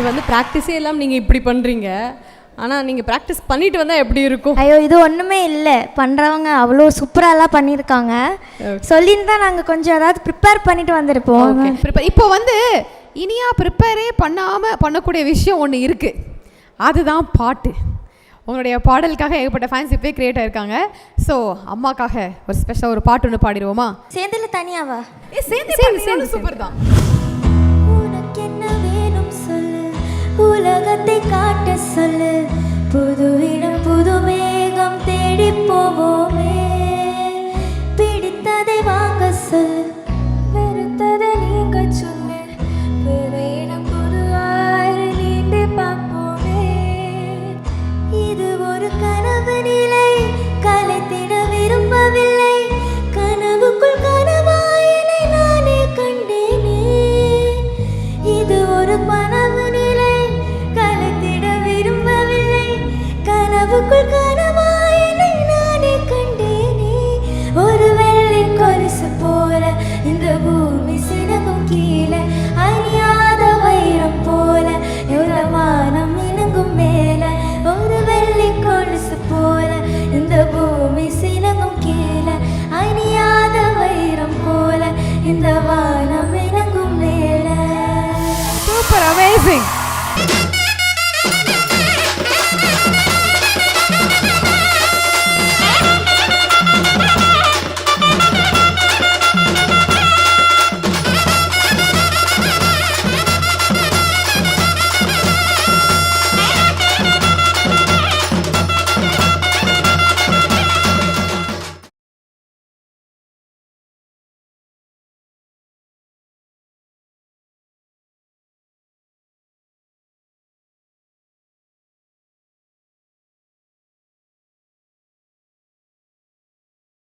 வந்து ப்ராக்டிஸே இல்லாமல் நீங்கள் இப்படி பண்ணுறீங்க. ஆனால் நீங்கள் ப்ராக்டிஸ் பண்ணிட்டு வந்தால் எப்படி இருக்கும்? ஐயோ, இது ஒன்றுமே இல்லை. பண்ணுறவங்க அவ்வளோ சூப்பராலாம் பண்ணியிருக்காங்க. சொல்லின்னு தான் நாங்கள் கொஞ்சம் ஏதாவது ப்ரிப்பேர் பண்ணிட்டு வந்திருப்போம். இப்போ வந்து இனியா ப்ரிப்பேரே பண்ணக்கூடிய விஷயம் ஒன்று இருக்குது, அதுதான் பாட்டு. உங்களுடைய பாடலுக்காக ஏகப்பட்ட ஃபேன்ஸ் இப்போயே கிரியேட் ஆகிருக்காங்க. ஸோ அம்மாக்காக ஒரு ஸ்பெஷலாக ஒரு பாட்டு ஒன்று பாடிடுவோமா? சேர்ந்துல தனியாவா? சேர்ந்து சூப்பர் தான். உனக்கு என்ன வேணும் சொல்லு, உலகத்தை காட்ட சொல்லு, புது இடம் புது மேகம் தேடி போவோமே, பிடித்ததை வாங்க சொல்லு, வெறுத்ததை நீங்க சொல்லு, வேறு இடம் புது ஆறு நீண்டி பார்ப்போமே. இது ஒரு கனவு நிலை, கலைத்திட விரும்பவில்லை, கனவுக்குள் கனவாயனை நானே கண்டேனே. இது ஒரு கனவு நிலை, கலைத்திட விரும்பவில்லை, கனவுக்குள் கனவாயனை நானே கண்டேனே. ஒரு வெள்ளி கொலுசு போல இந்த பூமி சிறகும் கீழே, அறியாத வைரம் போல வானம் இணங்கும் மேல, ஒரு வெள்ளி கொலுசு போல